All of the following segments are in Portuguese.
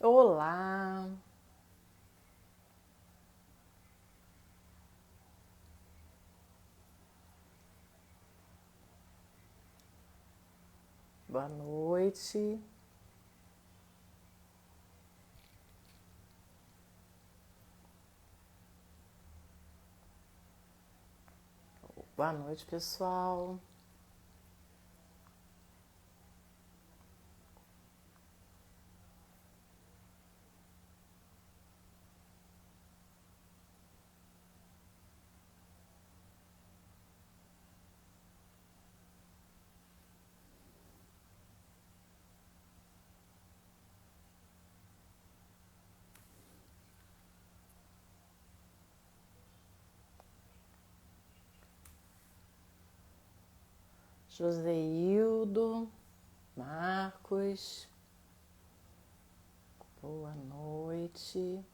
Olá, boa noite. Boa noite, pessoal. Joseildo, Marcos, boa noite.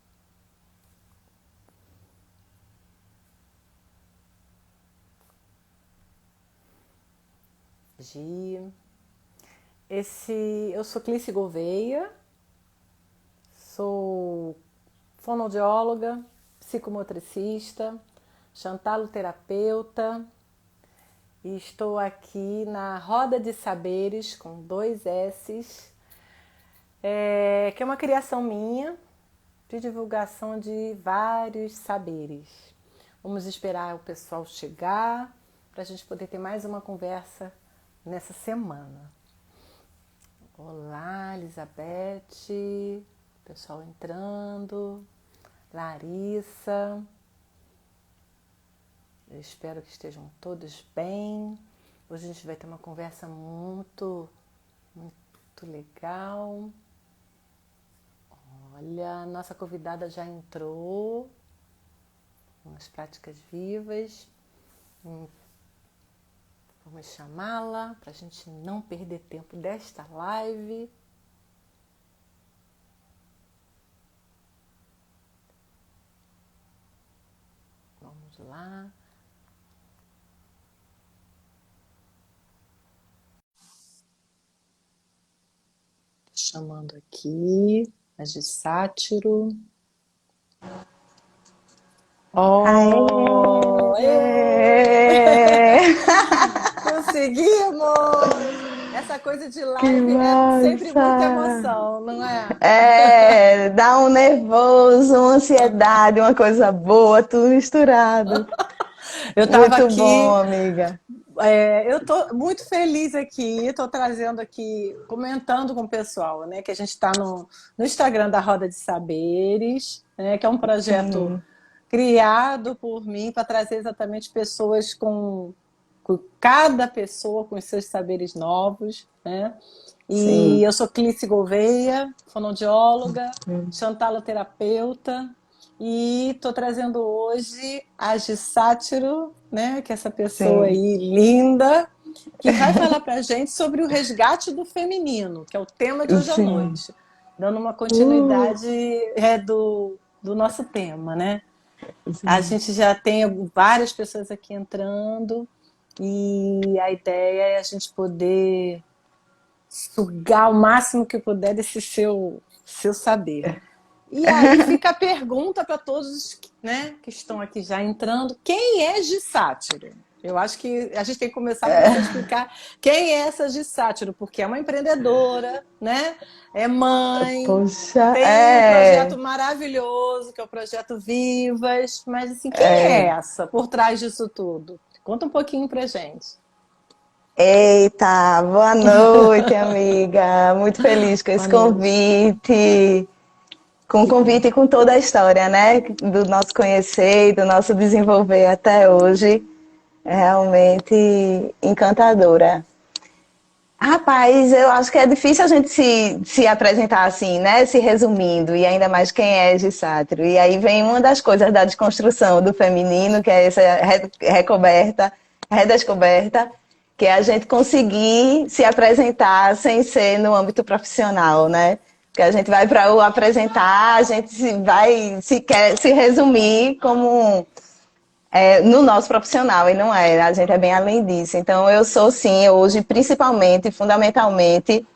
Gi. Eu sou Clícia Gouveia, sou fonoaudióloga, psicomotricista, xantaloterapeuta e estou aqui na Roda de Saberes com 2 S's, que é uma criação minha de divulgação de vários saberes. Vamos esperar o pessoal chegar para a gente poder ter mais uma conversa nessa semana. Olá, Elizabeth, pessoal entrando, Larissa, eu espero que estejam todos bem. Hoje a gente vai ter uma conversa muito legal. Olha, nossa convidada já entrou, umas práticas vivas. Vamos chamá-la para a gente não perder tempo desta live. Vamos lá. Tô chamando aqui a de Sátiro. Oh, Aê! conseguimos! Essa coisa de Que live é sempre muita massa! emoção, não é? Dá um nervoso, uma ansiedade, uma coisa boa, tudo misturado. Eu estava Muito bom, aqui, amiga. eu estou muito feliz aqui, estou trazendo aqui, comentando com o pessoal, né, que a gente está no Instagram da Roda de Saberes, né, que é um projeto Sim, criado por mim para trazer exatamente pessoas com cada pessoa com os seus saberes novos, né? E sim. eu sou Clícia Gouveia, fonoaudióloga, xantaloterapeuta, e estou trazendo hoje a Gi Sátiro, né? Que é essa pessoa Sim. aí linda, que vai falar para a gente sobre o resgate do feminino, que é o tema de hoje à Sim. noite, dando uma Uh, continuidade do nosso tema, né? A sim. gente já tem várias pessoas aqui entrando e a ideia é a gente poder sugar o máximo que puder desse seu saber. E aí fica a pergunta para todos, né, que estão aqui já entrando: quem é Gi Sátiro? Eu acho que a gente tem que começar por você explicar quem é essa Gi Sátiro, porque é uma empreendedora, né? É mãe, Poxa, tem um projeto maravilhoso que é o Projeto Vivas, mas assim, quem é é. essa por trás disso tudo? Conta um pouquinho pra gente. Eita, boa noite, amiga. Muito feliz com Boa esse noite. convite. Com o convite e com toda a história, né? Do nosso conhecer e do nosso desenvolver até hoje. É realmente encantadora. Rapaz, eu acho que é difícil a gente se apresentar assim, né? Se resumindo, e ainda mais quem é Gissátiro. E aí vem uma das coisas da desconstrução do feminino, que é essa redescoberta, que é a gente conseguir se apresentar sem ser no âmbito profissional, né? Que a gente vai para o apresentar, a gente quer se resumir como no nosso profissional, e não é, a gente é bem além disso. Então, eu sou, sim, hoje, principalmente, fundamentalmente,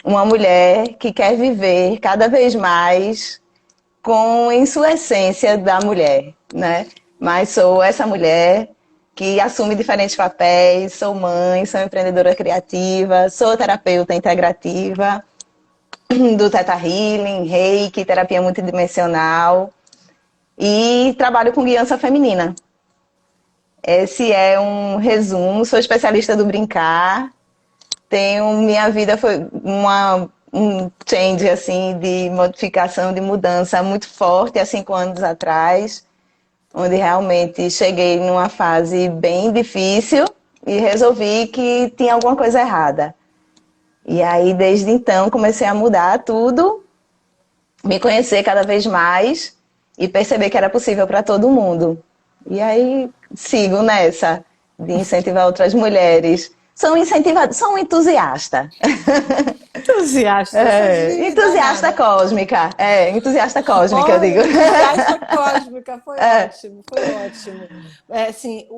uma mulher que quer viver cada vez mais em sua essência da mulher, né? Mas sou essa mulher que assume diferentes papéis, sou mãe, sou empreendedora criativa, sou terapeuta integrativa do Theta Healing, Reiki, terapia multidimensional e trabalho com guiança feminina. Esse é um resumo, sou especialista do brincar, minha vida foi um change assim, de modificação, de mudança muito forte há 5 anos atrás, onde realmente cheguei numa fase bem difícil e resolvi que tinha alguma coisa errada. E aí, desde então, comecei a mudar tudo, me conhecer cada vez mais e perceber que era possível para todo mundo. E aí, sigo nessa, de incentivar outras mulheres. Sou um entusiasta. Entusiasta Entusiasta cósmica. Entusiasta cósmica, eu digo. Entusiasta cósmica, foi ótimo, foi ótimo. Assim,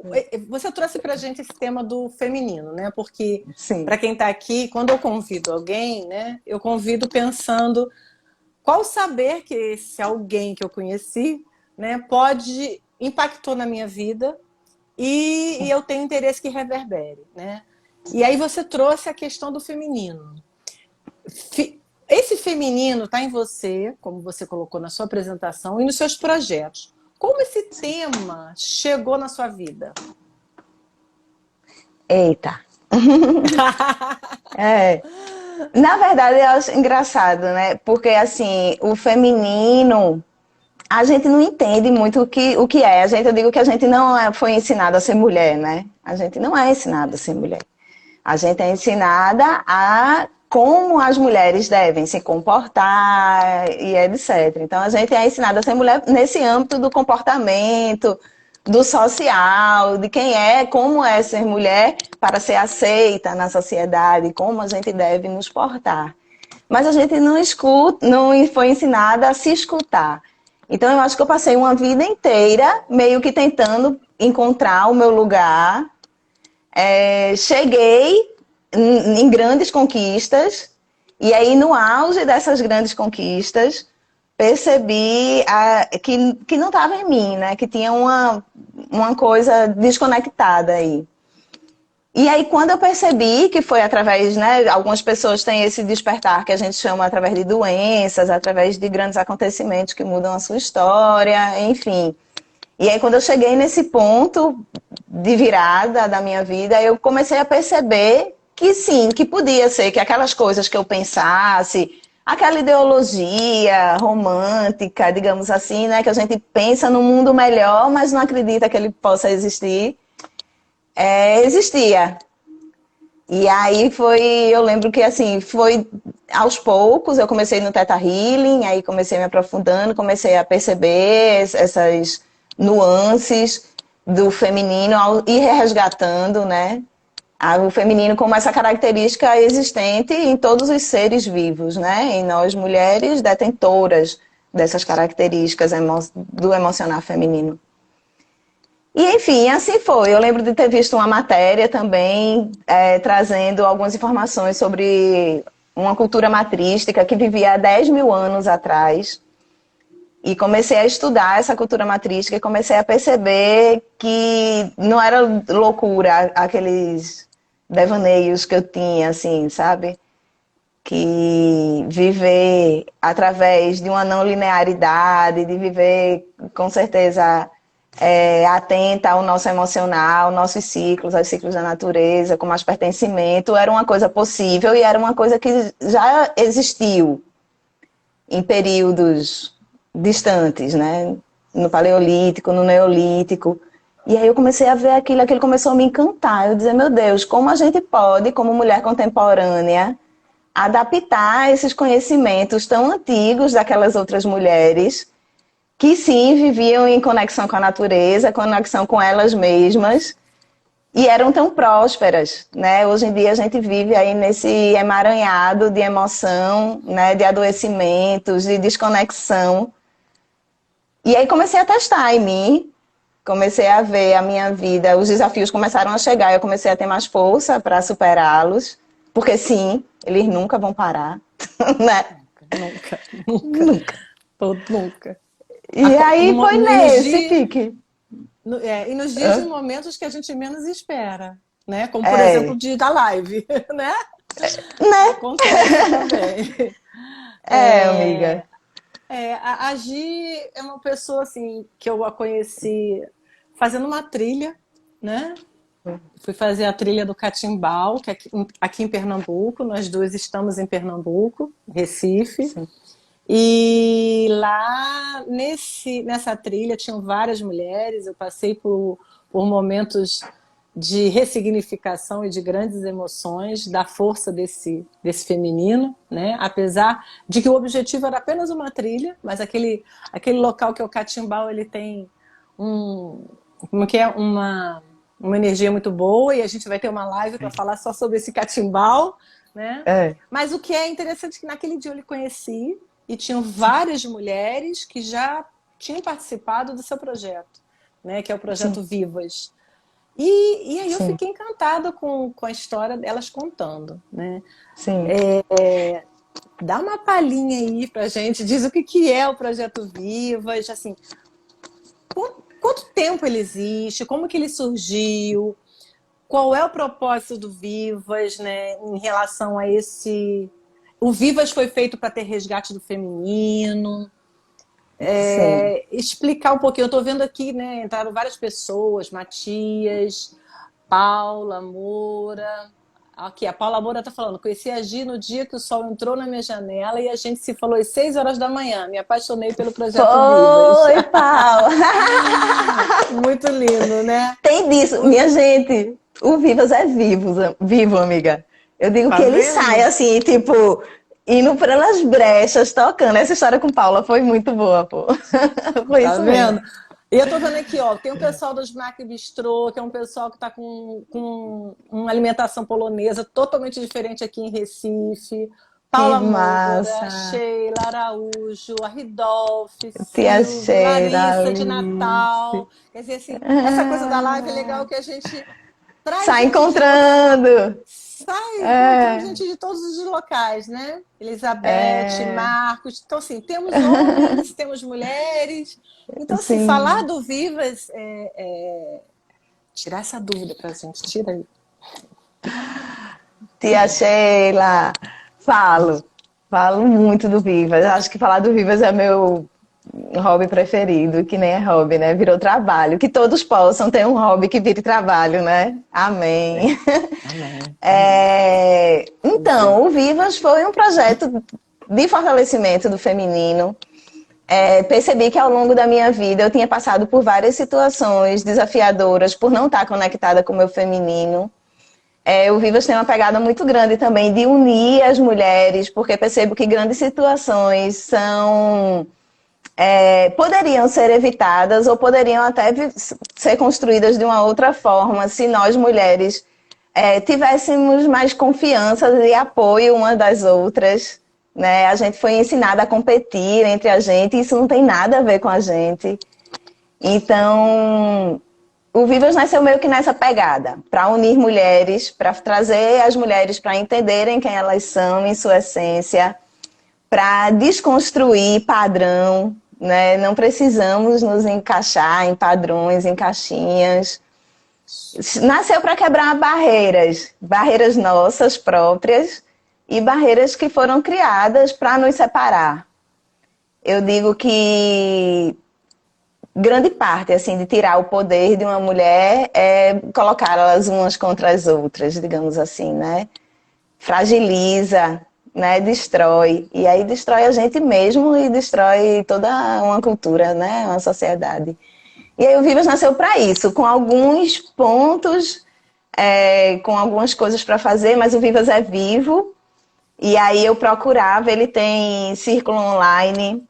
você trouxe pra gente esse tema do feminino, né? Porque, para quem está aqui, quando eu convido alguém, né? Eu convido pensando qual saber que esse alguém que eu conheci, né, impactou na minha vida e eu tenho interesse que reverbere, né? E aí você trouxe a questão do feminino. Esse feminino está em você, como você colocou na sua apresentação, e nos seus projetos. Como esse tema chegou na sua vida? Eita! Na verdade, eu acho engraçado, né? Porque, assim, o feminino, a gente não entende muito o que é. Eu digo que a gente não foi ensinada a ser mulher, né? A gente não é ensinada a ser mulher. A gente é ensinada a como as mulheres devem se comportar e etc. Então, a gente é ensinada a ser mulher nesse âmbito do comportamento, do social, de como é ser mulher para ser aceita na sociedade, como a gente deve nos portar. Mas a gente não foi ensinada a se escutar. Então, eu acho que eu passei uma vida inteira meio que tentando encontrar o meu lugar. Cheguei em grandes conquistas, e aí no auge dessas grandes conquistas, percebi que não estava em mim, né? Que tinha uma coisa desconectada aí. E aí, quando eu percebi que foi através, né? Algumas pessoas têm esse despertar que a gente chama através de doenças, através de grandes acontecimentos que mudam a sua história, enfim. E aí, quando eu cheguei nesse ponto de virada da minha vida, eu comecei a perceber que sim, que podia ser que aquelas coisas que eu pensasse, aquela ideologia romântica, digamos assim, né, que a gente pensa num mundo melhor, mas não acredita que ele possa existir, existia. E aí eu lembro que assim, foi aos poucos, eu comecei no Theta Healing, aí comecei me aprofundando, comecei a perceber essas nuances do feminino e resgatando, né? O feminino como essa característica existente em todos os seres vivos, né? Em nós mulheres detentoras dessas características do emocional feminino. E enfim, assim foi. Eu lembro de ter visto uma matéria também trazendo algumas informações sobre uma cultura matrística que vivia há 10 mil anos atrás. E comecei a estudar essa cultura matrística e comecei a perceber que não era loucura aqueles devaneios que eu tinha, assim, sabe? Que viver através de uma não linearidade, de viver, com certeza, atenta ao nosso emocional, nossos ciclos, aos ciclos da natureza, com mais pertencimento, era uma coisa possível e era uma coisa que já existiu em períodos distantes, né? No Paleolítico, no Neolítico. E aí eu comecei a ver aquilo começou a me encantar. Eu dizia, meu Deus, como a gente pode, como mulher contemporânea, adaptar esses conhecimentos tão antigos daquelas outras mulheres que sim, viviam em conexão com a natureza, conexão com elas mesmas, e eram tão prósperas, né? Hoje em dia a gente vive aí nesse emaranhado de emoção, né? De adoecimentos, de desconexão. E aí comecei a testar em mim, comecei a ver a minha vida, os desafios começaram a chegar, eu comecei a ter mais força para superá-los, porque sim, eles nunca vão parar. né? Nunca, nunca, Nunca. nunca. E aí foi E nos nesse dias, pique. e nos dias e Hã? momentos que a gente menos espera, né? Como, por exemplo, o É, dia da live, né? né? Acontece também. É, amiga. A Gi é uma pessoa assim que eu a conheci fazendo uma trilha, né? Fui fazer a trilha do Catimbau, que é aqui em Pernambuco. Nós duas estamos em Pernambuco, Recife. Sim. E lá nessa trilha tinham várias mulheres. Eu passei por momentos de ressignificação e de grandes emoções da força desse feminino, né? Apesar de que o objetivo era apenas uma trilha, mas aquele local que é o Catimbau, ele tem um, como que é, uma energia muito boa, e a gente vai ter uma live para falar só sobre esse Catimbau, né? É, Mas o que é interessante é que naquele dia eu lhe conheci e tinham várias mulheres que já tinham participado do seu projeto, né? Que é o sim, projeto Vivas. E aí eu sim, fiquei encantada com a história delas contando, né? sim. Dá uma palhinha aí pra gente, diz o que é o projeto Vivas, assim, quanto tempo ele existe, como que ele surgiu, qual é o propósito do Vivas, né, em relação a esse... O Vivas foi feito para ter resgate do feminino, Sim. explicar um pouquinho. Eu estou vendo aqui, né, entraram várias pessoas, Matias, Paula Moura. Aqui, a Paula Moura está falando, conheci a Gi no dia que o sol entrou na minha janela e a gente se falou às 6 horas da manhã. Me apaixonei pelo projeto Vivas. Foi, Paula. Muito lindo, né? Tem disso, minha gente. O Vivas é vivo, vivo, amiga. Eu digo Tá que ele sai vendo? assim, tipo, indo pelas brechas, tocando. Essa história com Paula foi muito boa, pô. Foi Tá isso mesmo. vendo? E eu tô vendo aqui, ó, tem o pessoal do Smack Bistrô, que é um pessoal que tá com uma alimentação polonesa totalmente diferente aqui em Recife. Que Paula Moura, massa. Sheila Araújo, a Ridolfi, Tia Silvia, Cheira, Larissa de Alice. Natal. Quer dizer, assim, essa coisa da live é legal que a gente traz Sai gente de outros, encontrando. sai encontrando É, gente de todos os locais, né? Elizabeth, é, Marcos. Então, assim, temos homens, temos mulheres. Então, assim, falar sim. do Vivas tirar essa dúvida pra gente. Tira aí. Tia Sheila, falo. Falo muito do Vivas. Acho que falar do Vivas é meu hobby preferido, que nem é hobby, né? Virou trabalho. Que todos possam ter um hobby que vire trabalho, né? Amém. Amém, amém. Isso. Então, o Vivas foi um projeto de fortalecimento do feminino. Percebi que ao longo da minha vida eu tinha passado por várias situações desafiadoras por não estar conectada com o meu feminino. O Vivas tem uma pegada muito grande também de unir as mulheres, porque percebo que grandes situações poderiam ser evitadas ou poderiam até ser construídas de uma outra forma se nós mulheres tivéssemos mais confiança e apoio uma das outras. Né? A gente foi ensinada a competir entre a gente e isso não tem nada a ver com a gente. Então, o Vivas nasceu meio que nessa pegada, para unir mulheres, para trazer as mulheres para entenderem quem elas são em sua essência, para desconstruir padrão, né? Não precisamos nos encaixar em padrões, em caixinhas. Nasceu para quebrar barreiras, barreiras nossas próprias e barreiras que foram criadas para nos separar. Eu digo que grande parte assim de tirar o poder de uma mulher é colocar elas umas contra as outras, digamos assim, né? Fragiliza, né? Destrói e aí destrói a gente mesmo e destrói toda uma cultura, né? Uma sociedade. E aí o Vivas nasceu para isso, com alguns pontos, com algumas coisas para fazer, mas o Vivas é vivo. E aí eu procurava, ele tem círculo online,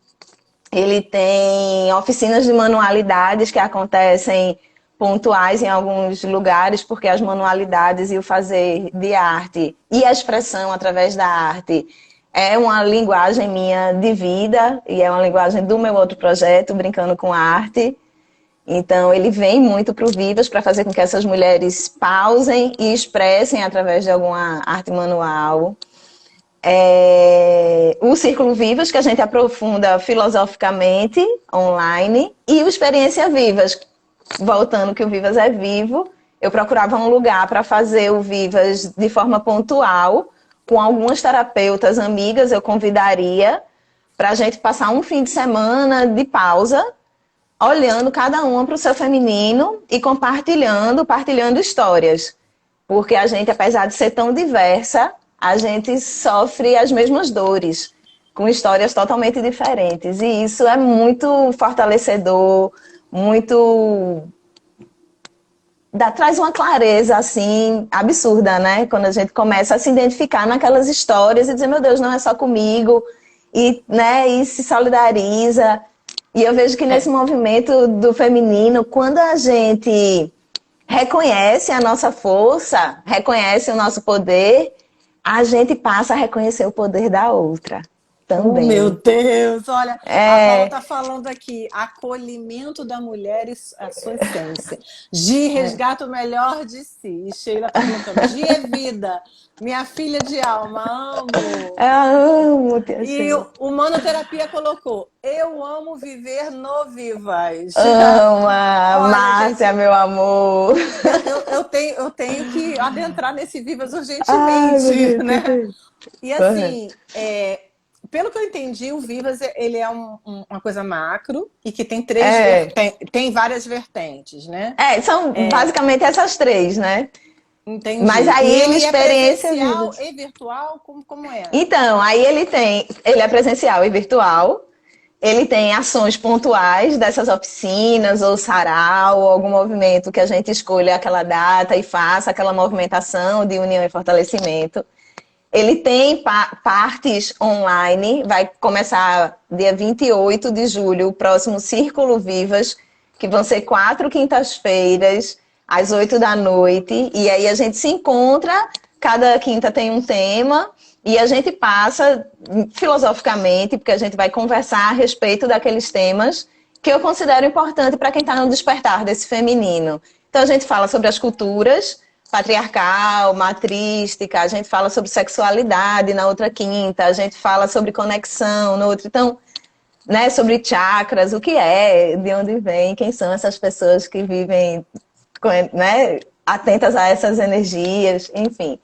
ele tem oficinas de manualidades que acontecem pontuais em alguns lugares, porque as manualidades e o fazer de arte e a expressão através da arte é uma linguagem minha de vida e é uma linguagem do meu outro projeto, Brincando com a Arte. Então, ele vem muito para o Vivas para fazer com que essas mulheres pausem e expressem através de alguma arte manual. o Círculo Vivas, que a gente aprofunda filosoficamente, online, e o Experiência Vivas, voltando que o Vivas é vivo, eu procurava um lugar para fazer o Vivas de forma pontual, com algumas terapeutas amigas, eu convidaria para a gente passar um fim de semana de pausa, olhando cada uma para o seu feminino e partilhando histórias. Porque a gente, apesar de ser tão diversa, a gente sofre as mesmas dores, com histórias totalmente diferentes. E isso é muito fortalecedor, muito traz uma clareza, assim, absurda, né? Quando a gente começa a se identificar naquelas histórias e dizer, meu Deus, não é só comigo, e, né, e se solidariza. E eu vejo que nesse movimento do feminino, quando a gente reconhece a nossa força, reconhece o nosso poder, a gente passa a reconhecer o poder da outra Oh, meu também. Deus, olha, a Paula É, está falando aqui, acolhimento da mulher e a sua essência. Gi resgata o melhor de si. E Sheila está colocando, Gi é vida, minha filha de alma, amo. eu amo, tia E Sheila. o Manoterapia colocou, eu amo viver no Vivas. Ama, Olha, Márcia, gente, meu amor. eu tenho que adentrar nesse Vivas Ai, meu urgentemente, Deus, né? perfeito. E assim, pelo que eu entendi, o Vivas ele é uma coisa macro e que tem É, tem várias vertentes, né? são basicamente essas três, né? Mas Entendi. E aí uma ele é experiência presencial vivas. e virtual? Como é? Então, aí ele é presencial e virtual. Ele tem ações pontuais dessas oficinas, ou sarau, ou algum movimento que a gente escolha aquela data e faça aquela movimentação de união e fortalecimento. Ele tem partes online, vai começar dia 28 de julho, o próximo Círculo Vivas, que vão ser 4 quintas-feiras, às 8 da noite. E aí a gente se encontra, cada quinta tem um tema, e a gente passa filosoficamente, porque a gente vai conversar a respeito daqueles temas que eu considero importante para quem está no despertar desse feminino. Então a gente fala sobre as culturas patriarcal, matrística, a gente fala sobre sexualidade na outra quinta, a gente fala sobre conexão no outro. Então, né, sobre chakras, o que é, de onde vem, quem são essas pessoas que vivem, né, atentas a essas energias, enfim.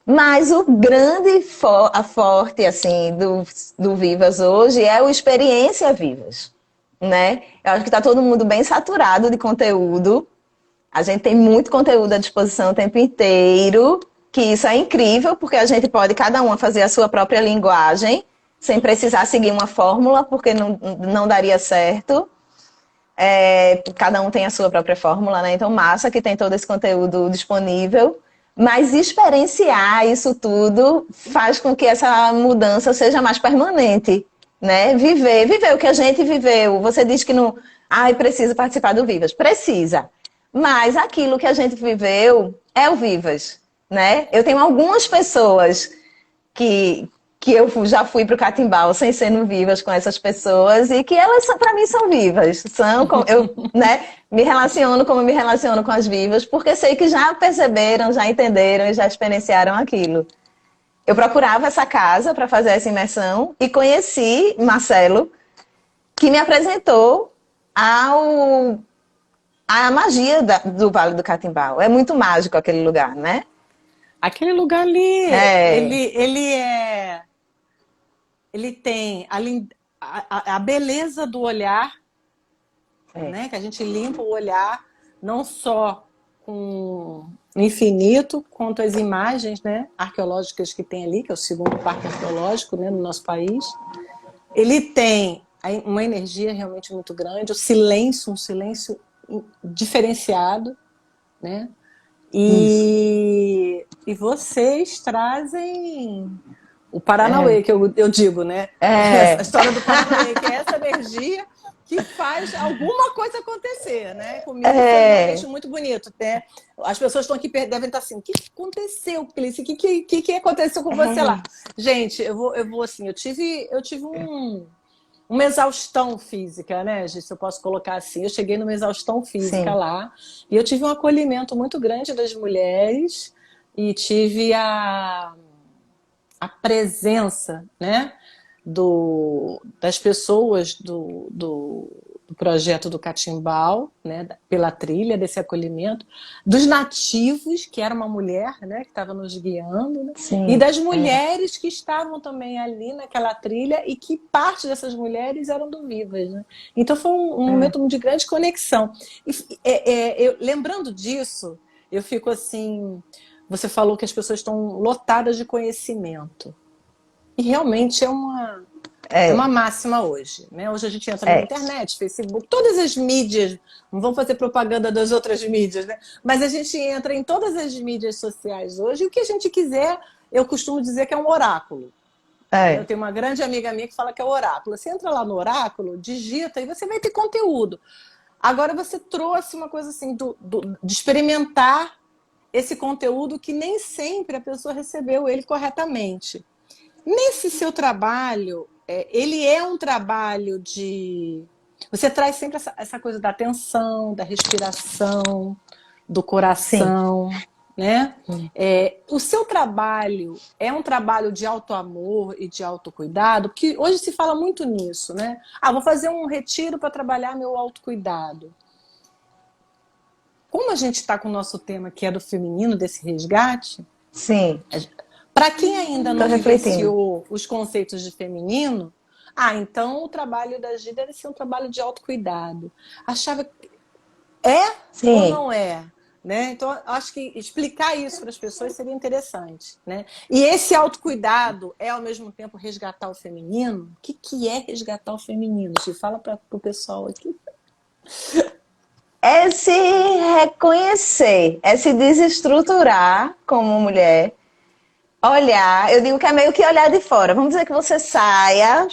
Mas o grande forte assim do Vivas hoje é o Experiência Vivas, né? Eu acho que está todo mundo bem saturado de conteúdo. A gente tem muito conteúdo à disposição o tempo inteiro, que isso é incrível, porque a gente pode cada uma fazer a sua própria linguagem, sem precisar seguir uma fórmula, porque não daria certo. Cada um tem a sua própria fórmula, né? Então, massa que tem todo esse conteúdo disponível. Mas experienciar isso tudo faz com que essa mudança seja mais permanente, né? Viver o que a gente viveu. Você diz que não, precisa participar do Vivas. Precisa. Mas aquilo que a gente viveu é o Vivas, né? Eu tenho algumas pessoas que, que eu já fui para o Catimbau sem ser no Vivas com essas pessoas e que elas, para mim, são vivas. Eu, né, me relaciono como me relaciono com as vivas, porque sei que já perceberam, já entenderam e já experienciaram aquilo. Eu procurava essa casa para fazer essa imersão e conheci Marcelo, que me apresentou a magia do Vale do Catimbau. É muito mágico aquele lugar, né? Aquele lugar ali, É, ele tem a beleza do olhar, é, né? Que a gente limpa o olhar, não só com o infinito, quanto as imagens, né, arqueológicas que tem ali, que é o segundo parque arqueológico, né, no nosso país. Ele tem uma energia realmente muito grande, o silêncio, um silêncio diferenciado, né? isso. E vocês trazem o É, Paranauê, que eu digo, né? A é, história do Paranauê, que é essa energia que faz alguma coisa acontecer, né? Comigo foi é, realmente muito bonito, né? As pessoas estão aqui devem estar assim, o que aconteceu, Clícia? O que aconteceu com você lá? é. Gente, eu vou assim, eu tive uma exaustão física, né, Gi, se eu posso colocar assim. Eu cheguei numa exaustão física Sim. lá e eu tive um acolhimento muito grande das mulheres e tive a presença, né, das pessoas do projeto do Catimbau, né, pela trilha desse acolhimento, dos nativos, que era uma mulher, né, que estava nos guiando, né, e Sim, das mulheres que estavam também ali naquela trilha e que parte dessas mulheres eram do Vivas. Né? Então foi um momento de grande conexão. Lembrando disso, eu fico assim, você falou que as pessoas estão lotadas de conhecimento. E realmente é uma máxima hoje, né? Hoje a gente entra na é, internet, Facebook, todas as mídias, não vamos fazer propaganda das outras mídias, né? Mas a gente entra em todas as mídias sociais hoje e o que a gente quiser, eu costumo dizer que é um oráculo. Né? Eu tenho uma grande amiga minha que fala que é oráculo. Você entra lá no oráculo, digita e você vai ter conteúdo. Agora você trouxe uma coisa assim, de experimentar esse conteúdo que nem sempre a pessoa recebeu ele corretamente. Nesse seu trabalho, ele é um trabalho de... Você traz sempre essa coisa da atenção, da respiração, do sim. coração, né? O seu trabalho é um trabalho de autoamor e de autocuidado, porque hoje se fala muito nisso, né? Vou fazer um retiro para trabalhar meu autocuidado. Como a gente está com o nosso tema, que é do feminino, desse resgate... Sim. Para quem ainda Estou não refletindo. vivenciou os conceitos de feminino, então o trabalho da Gi deve ser um trabalho de autocuidado. Achava que é ou Sim. não é? Né? Então, acho que explicar isso para as pessoas seria interessante. Né? E esse autocuidado é, ao mesmo tempo, resgatar o feminino? O que é resgatar o feminino? Gi, fala para o pessoal aqui. É se reconhecer, é se desestruturar como mulher, olhar, eu digo que é meio que olhar de fora. Vamos dizer que você saia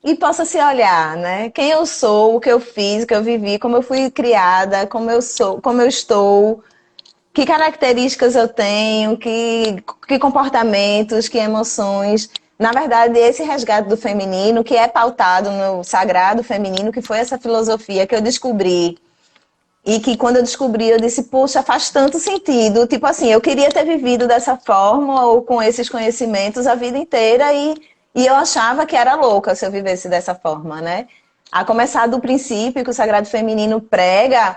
e possa se olhar, né? Quem eu sou, o que eu fiz, o que eu vivi, como eu fui criada, como eu sou, como eu estou, que características eu tenho, que comportamentos, que emoções. Na verdade, esse resgate do feminino, que é pautado no sagrado feminino, que foi essa filosofia que eu descobri. E que quando eu descobri, eu disse, puxa, faz tanto sentido. Tipo assim, eu queria ter vivido dessa forma ou com esses conhecimentos a vida inteira e eu achava que era louca se eu vivesse dessa forma, né? A começar do princípio que o Sagrado Feminino prega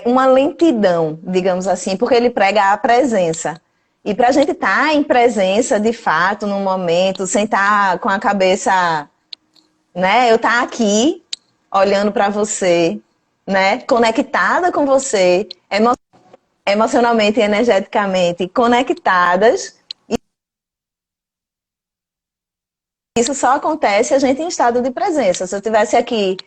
uma lentidão, digamos assim, porque ele prega a presença. E para a gente estar em presença, de fato, num momento, sem estar com a cabeça, né? Eu estar aqui, olhando para você, né? Conectada com você, emocionalmente e energeticamente conectadas. Isso só acontece a gente em estado de presença. Se eu estivesse aqui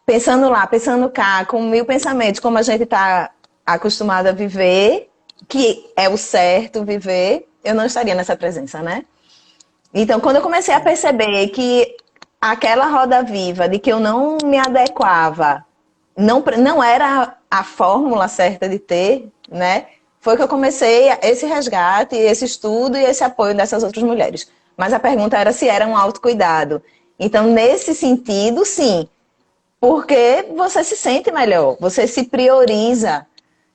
pensando lá, pensando cá, com 1000 pensamentos, como a gente está acostumado a viver, que é o certo viver, eu não estaria nessa presença, né? Então, quando eu comecei a perceber que aquela roda viva, de que eu não me adequava, não era a fórmula certa de ter, né? Foi que eu comecei esse resgate, esse estudo e esse apoio dessas outras mulheres. Mas a pergunta era se era um autocuidado. Então, nesse sentido, sim. Porque você se sente melhor, você se prioriza.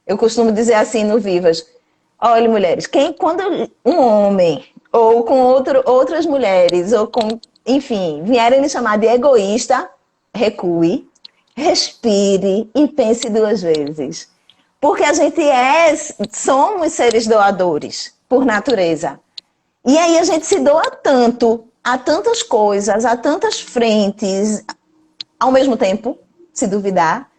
Eu costumo dizer assim no Vivas: olha, mulheres, quando um homem, ou com outras mulheres, ou com, enfim, vierem lhe chamar de egoísta, recue, respire e pense 2 vezes. Porque a gente somos seres doadores, por natureza. E aí a gente se doa tanto, a tantas coisas, a tantas frentes, ao mesmo tempo, se duvidar,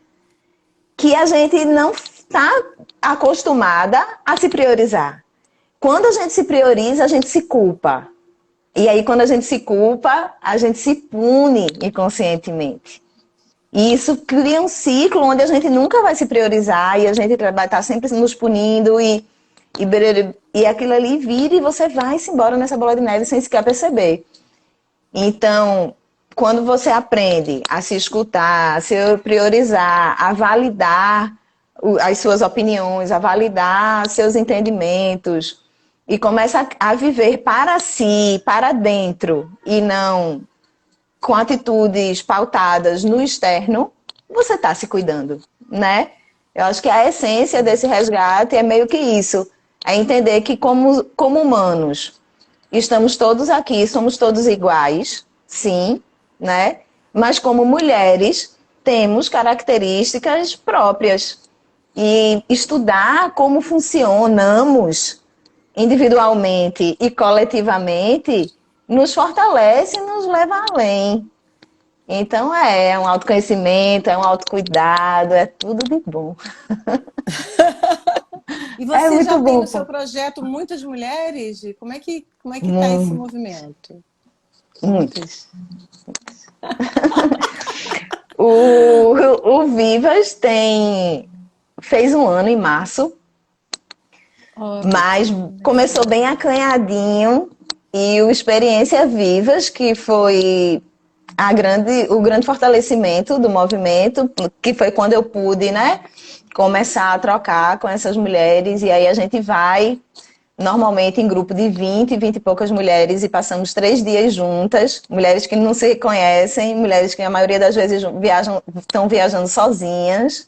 que a gente não está acostumada a se priorizar. Quando a gente se prioriza, a gente se culpa. E aí, quando a gente se culpa, a gente se pune inconscientemente. E isso cria um ciclo onde a gente nunca vai se priorizar e a gente vai estar sempre nos punindo e aquilo ali vira e você vai-se embora nessa bola de neve sem sequer perceber. Então, quando você aprende a se escutar, a se priorizar, a validar as suas opiniões, a validar seus entendimentos e começa a viver para si, para dentro e não com atitudes pautadas no externo, você está se cuidando, né? Eu acho que a essência desse resgate é meio que isso, é entender que como humanos, estamos todos aqui, somos todos iguais, sim, né? Mas como mulheres, temos características próprias. E estudar como funcionamos individualmente e coletivamente nos fortalece e nos leva além. Então é um autoconhecimento, é um autocuidado, é tudo de bom. E É você já muito tem bom, no seu pô. projeto muitas mulheres? Como é que está esse Muito, movimento? muitas. O Vivas fez um ano em março, Oh, mas parabéns. começou bem acanhadinho e o Experiência Vivas, que foi o grande fortalecimento do movimento, que foi quando eu pude, né, começar a trocar com essas mulheres, e aí a gente vai normalmente em grupo de 20 e poucas mulheres e passamos 3 dias juntas, mulheres que não se conhecem, mulheres que a maioria das vezes estão viajando sozinhas,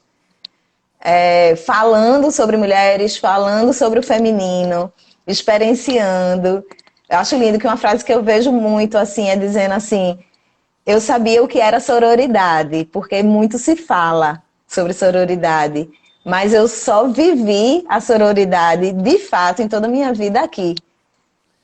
falando sobre mulheres, falando sobre o feminino, experienciando. Eu acho lindo que uma frase que eu vejo muito assim é dizendo assim: eu sabia o que era sororidade, porque muito se fala sobre sororidade, mas eu só vivi a sororidade de fato em toda a minha vida aqui.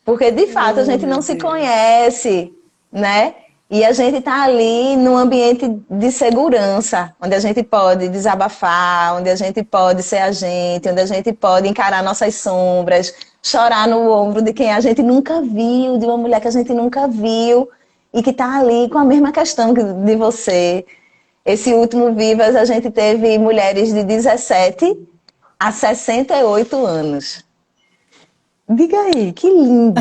Porque de fato a Oh, gente meu não se Deus. conhece, né? E a gente está ali num ambiente de segurança, onde a gente pode desabafar, onde a gente pode ser a gente, onde a gente pode encarar nossas sombras, chorar no ombro de quem a gente nunca viu, de uma mulher que a gente nunca viu e que está ali com a mesma questão de você. Esse último Vivas a gente teve mulheres de 17 a 68 anos. Diga aí, que lindo!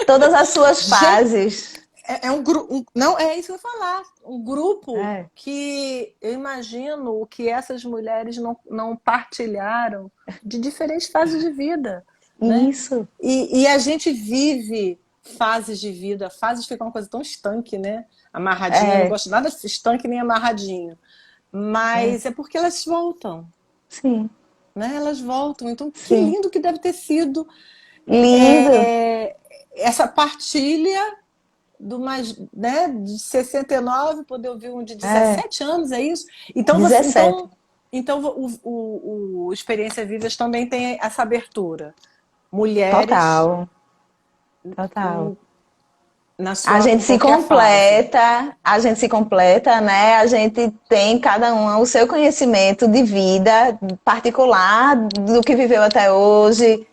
Todas as suas Gente, fases. é um grupo. Não, é isso que eu ia falar. Um grupo É, que eu imagino o que essas mulheres não partilharam de diferentes fases de vida, né? isso. E a gente vive fases de vida, fases ficam uma coisa tão estanque, né? Amarradinha, eu não É, gosto nada de estanque nem amarradinho. é, Mas é porque elas voltam, sim, né? Elas voltam. Então, que sim. lindo que deve ter sido Lindo. essa partilha do mais, né, de 69, poder ouvir um de É, 17 anos, é isso? Então, 17. o Experiência Vivas também tem essa abertura. Mulheres Total, total. em, em qualquer fase. A gente se completa, né? A gente tem cada uma o seu conhecimento de vida particular, do que viveu até hoje,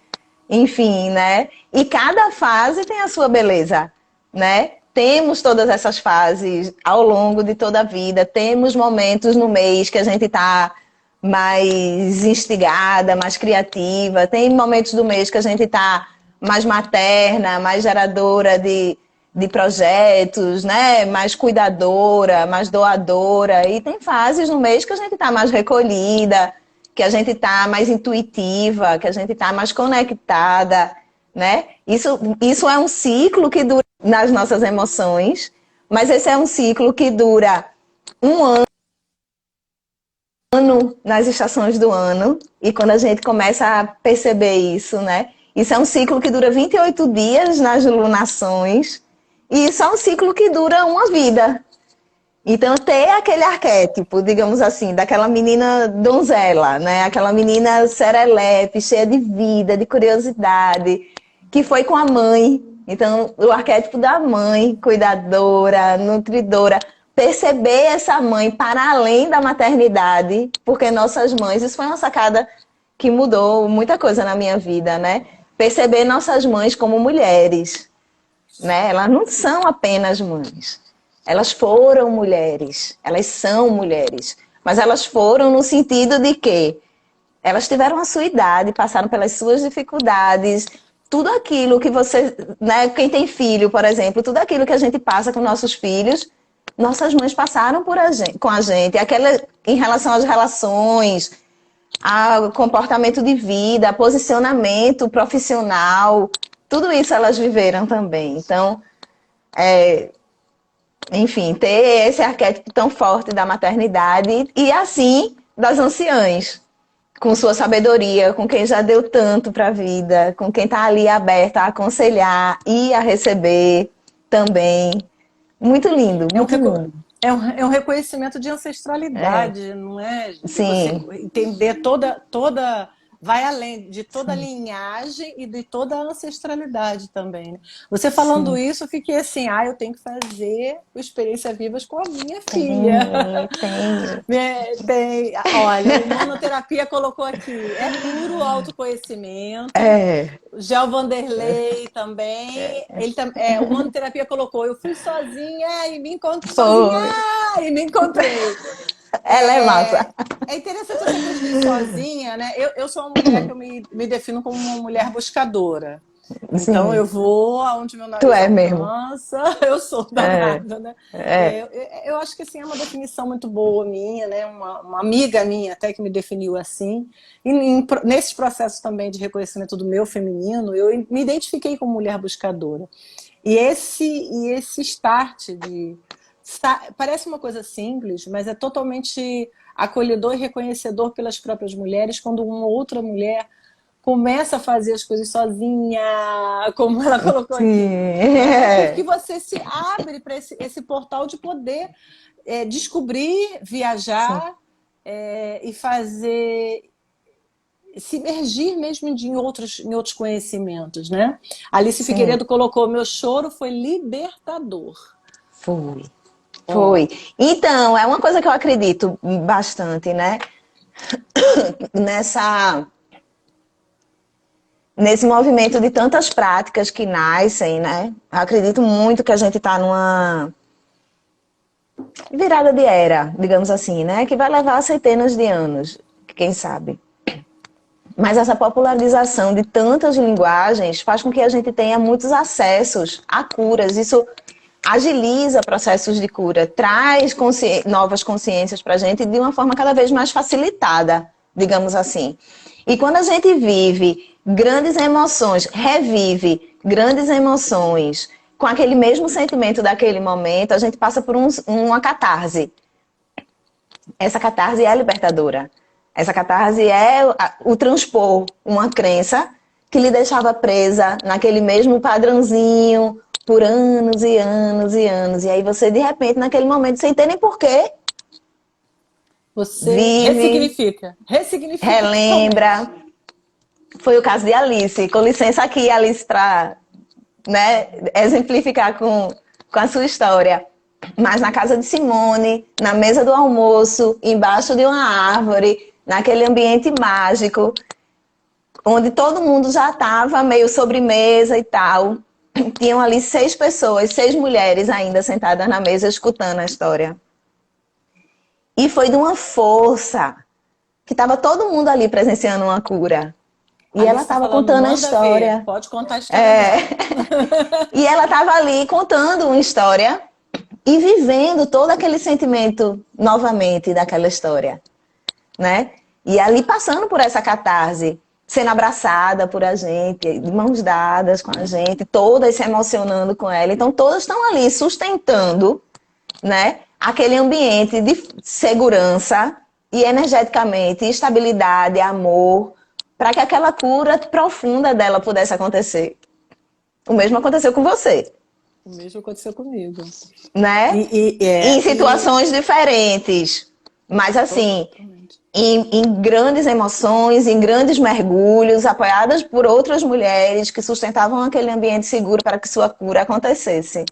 enfim, né? E cada fase tem a sua beleza, né? Temos todas essas fases ao longo de toda a vida, temos momentos no mês que a gente está mais instigada, mais criativa, tem momentos do mês que a gente está mais materna, mais geradora de projetos, né? Mais cuidadora, mais doadora, e tem fases no mês que a gente está mais recolhida, que a gente está mais intuitiva, que a gente está mais conectada, né? Isso é um ciclo que dura nas nossas emoções, mas esse é um ciclo que dura um ano nas estações do ano, e quando a gente começa a perceber isso, né? Isso é um ciclo que dura 28 dias nas lunações, e isso é um ciclo que dura uma vida. Então, ter aquele arquétipo, digamos assim, daquela menina donzela, né? Aquela menina serelepe, cheia de vida, de curiosidade, que foi com a mãe. Então, o arquétipo da mãe, cuidadora, nutridora, perceber essa mãe para além da maternidade, porque nossas mães, isso foi uma sacada que mudou muita coisa na minha vida, né? Perceber nossas mães como mulheres, né? Elas não são apenas mães. Elas foram mulheres, elas são mulheres, mas elas foram no sentido de que elas tiveram a sua idade, passaram pelas suas dificuldades, tudo aquilo que você, né, quem tem filho, por exemplo, tudo aquilo que a gente passa com nossos filhos, nossas mães passaram com a gente, aquela em relação às relações, ao comportamento de vida, posicionamento profissional, tudo isso elas viveram também. Então, enfim, ter esse arquétipo tão forte da maternidade e assim das anciãs, com sua sabedoria, com quem já deu tanto para a vida, com quem está ali aberta a aconselhar e a receber também. Muito lindo, É um, muito lindo. é um reconhecimento de É, ancestralidade, não é? De você sim, entender toda, vai além de toda a linhagem e de toda a ancestralidade também, né? Você falando sim. isso, eu fiquei assim, eu tenho que fazer o Experiência Vivas com a minha filha. Tem. Olha, o Monoterapia colocou aqui, é puro autoconhecimento. É, Gel Vanderlei também. O Monoterapia colocou, eu fui sozinha e me encontrei sozinha foi. e me encontrei. Ela é massa. É interessante essa coisa de sozinha, né? Eu sou uma mulher que eu me defino como uma mulher buscadora. Então eu Sim, vou aonde meu tu nariz é mesmo. alcança, eu sou É, danada, né? é, Eu acho que assim, é uma definição muito boa minha, né? Uma amiga minha até que me definiu assim. E nesses processos também de reconhecimento do meu feminino, eu me identifiquei como mulher buscadora. E esse start parece uma coisa simples, mas é totalmente acolhedor e reconhecedor pelas próprias mulheres quando uma outra mulher começa a fazer as coisas sozinha, como ela colocou sim. aqui, né? Porque você se abre para esse portal de poder descobrir, Sim, viajar e fazer se imergir mesmo em outros conhecimentos, né? Alice sim. Figueiredo colocou: meu choro foi libertador. Foi. Ó, Foi. Então, é uma coisa que eu acredito bastante, né? Nessa, nesse movimento de tantas práticas que nascem, né? Eu acredito muito que a gente está numa virada de era, digamos assim, né? Que vai levar centenas de anos, quem sabe. Mas essa popularização de tantas linguagens faz com que a gente tenha muitos acessos a curas. Isso agiliza processos de cura, traz novas consciências para a gente de uma forma cada vez mais facilitada, digamos assim. E quando a gente vive grandes emoções, revive grandes emoções com aquele mesmo sentimento daquele momento, a gente passa por uma catarse. Essa catarse é libertadora. Essa catarse é o transpor uma crença que lhe deixava presa naquele mesmo padrãozinho por anos e anos e anos. E aí você, de repente, naquele momento, sem ter nem porquê, você vive, ressignifica totalmente. relembra. Foi o caso de Alice. Com licença aqui, Alice, para, né, exemplificar com a sua história. Mas na casa de Simone, na mesa do almoço, embaixo de uma árvore, naquele ambiente mágico, onde todo mundo já estava meio sobremesa e tal. Tinham ali 6 pessoas, 6 mulheres ainda sentadas na mesa escutando a história. E foi de uma força que estava todo mundo ali presenciando uma cura. E ela Alice está estava falando, contando a manda ver, história. pode contar a história É. dela. E ela estava ali contando uma história e vivendo todo aquele sentimento novamente daquela história, né? E ali passando por essa catarse, sendo abraçada por a gente, de mãos dadas com a gente, todas se emocionando com ela. Então todas estão ali sustentando, né, aquele ambiente de segurança e energeticamente estabilidade, amor, para que aquela cura profunda dela pudesse acontecer. O mesmo aconteceu com você, O mesmo aconteceu comigo. né? E, e, Em é, e situações diferentes, mas assim, totalmente. em grandes emoções, em grandes mergulhos, apoiadas por outras mulheres que sustentavam aquele ambiente seguro para que sua cura acontecesse.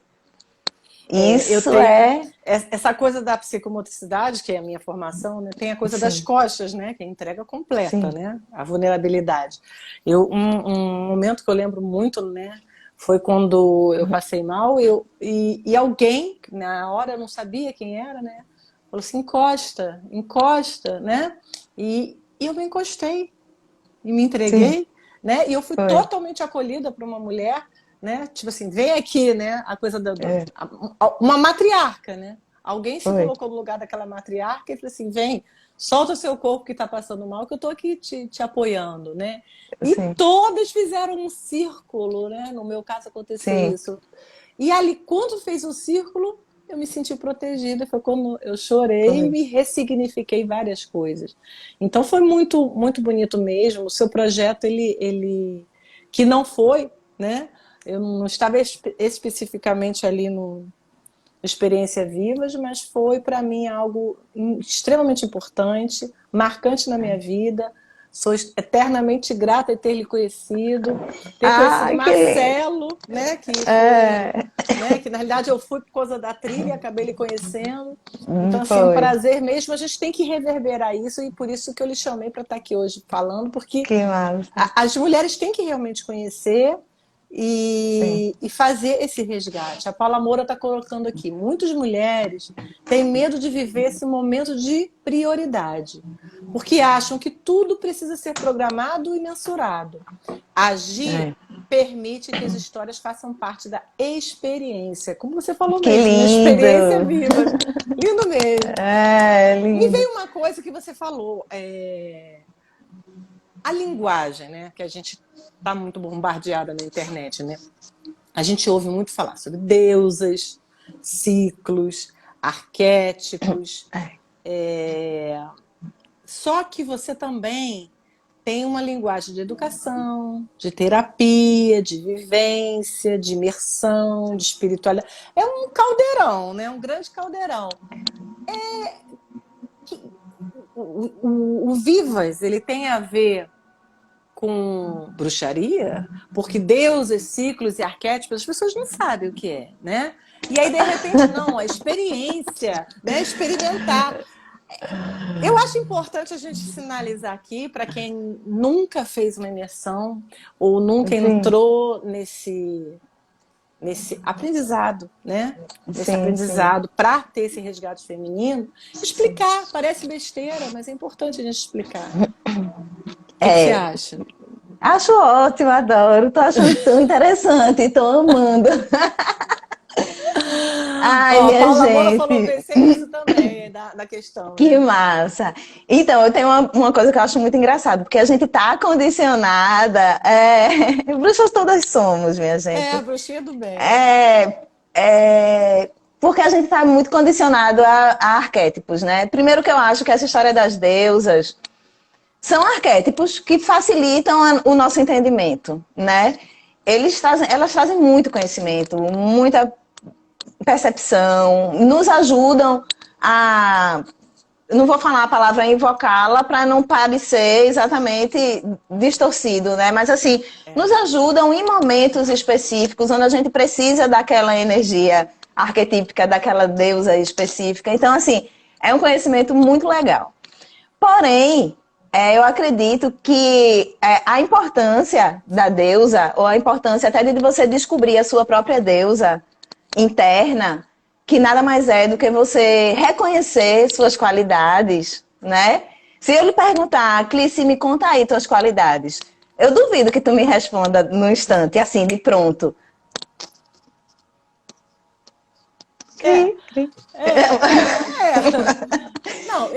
Eu Isso tenho é, essa coisa da psicomotricidade, que é a minha formação, né? Tem a coisa das sim, costas, né? Que é a entrega completa, sim, né? A vulnerabilidade. Um momento que eu lembro muito, né? Foi quando eu passei mal e alguém, na hora eu não sabia quem era, né? Falou assim, encosta, encosta, né? E eu me encostei e me sim, entreguei, né? E eu fui foi, totalmente acolhida por uma mulher, né? Tipo assim, vem aqui, né? A coisa é, uma matriarca, né? Alguém se foi, colocou no lugar daquela matriarca e falou assim, vem, solta o seu corpo que está passando mal, que eu estou aqui te apoiando, né? E sim, todas fizeram um círculo, né? No meu caso aconteceu sim, isso. E ali, quando fez o círculo, eu me senti protegida. Foi quando eu chorei e Foi. me ressignifiquei várias coisas. Então foi muito, muito bonito mesmo. O seu projeto, que não foi, né? Eu não estava especificamente ali no Experiência Vivas, mas foi para mim algo extremamente importante, marcante na minha vida. Sou eternamente grata de ter lhe conhecido, ter conhecido Ah, que lindo. Marcelo, né, que foi, É, né, que na realidade eu fui por causa da trilha e acabei lhe conhecendo. Então, assim, é um foi. prazer mesmo. A gente tem que reverberar isso e por isso que eu lhe chamei para estar aqui hoje falando, porque Que massa. as mulheres têm que realmente conhecer Sim. e fazer esse resgate. A Paula Moura está colocando aqui, muitas mulheres têm medo de viver esse momento de prioridade, porque acham que tudo precisa ser programado e mensurado. Agir É. permite que as histórias façam parte da experiência, como você falou Que mesmo, né? Experiência lindo. viva. Lindo mesmo. É, Me lindo. veio uma coisa que você falou, a linguagem, né? Que a gente está muito bombardeada na internet, né? A gente ouve muito falar sobre deusas, ciclos, arquétipos. É. Só que você também tem uma linguagem de educação, de terapia, de vivência, de imersão, de espiritualidade. É um caldeirão, né? Um grande caldeirão. O Vivas, ele tem a ver com bruxaria, porque deuses, ciclos e arquétipos, as pessoas não sabem o que é, né? E aí, de repente, não, a experiência, né? Experimentar. Eu acho importante a gente sinalizar aqui, para quem nunca fez uma imersão ou nunca Sim, entrou nesse aprendizado, né? Nesse sim, sim. aprendizado para ter esse resgate feminino, explicar. Parece besteira, mas é importante a gente explicar. O que você É, acha? acho ótimo, adoro. Tô achando tão interessante, tô amando. Ai, Ó, minha Paula Moura falou, gente, pensei nisso também, da questão, que né? massa. Então, eu tenho uma coisa que eu acho muito engraçada, porque a gente tá condicionada, bruxas todas somos, minha É, a gente. bruxinha do bem. É, porque a gente está muito condicionado a arquétipos, né? Primeiro que eu acho que essa história das deusas são arquétipos que facilitam o nosso entendimento, né? Elas trazem muito conhecimento, muita percepção, nos ajudam a. Não vou falar a palavra invocá-la para não parecer exatamente distorcido, né? Mas assim, É. nos ajudam em momentos específicos onde a gente precisa daquela energia arquetípica, daquela deusa específica. Então, assim, é um conhecimento muito legal. Porém, eu acredito que a importância da deusa, ou a importância até de você descobrir a sua própria deusa interna, que nada mais é do que você reconhecer suas qualidades, né? Se eu lhe perguntar, Clice, me conta aí tuas qualidades, eu duvido que tu me responda no instante, assim, de pronto. É, Cri, cri. Não,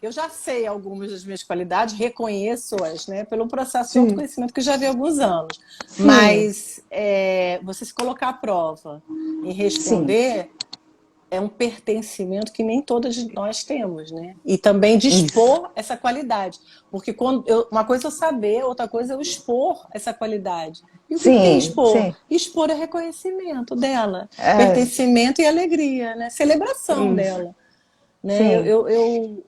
eu já sei algumas das minhas qualidades, reconheço-as, né, pelo processo de Sim, autoconhecimento que eu já vi há alguns anos. sim, Mas você se colocar à prova em sim. responder é um pertencimento que nem todas nós temos, né? E também Isso. dispor essa qualidade. Porque uma coisa é eu saber, outra coisa é eu expor essa qualidade. E o que tem Sim, expor? sim. Expor é reconhecimento dela, É, pertencimento e alegria, né? Celebração isso. dela. Né? Sim.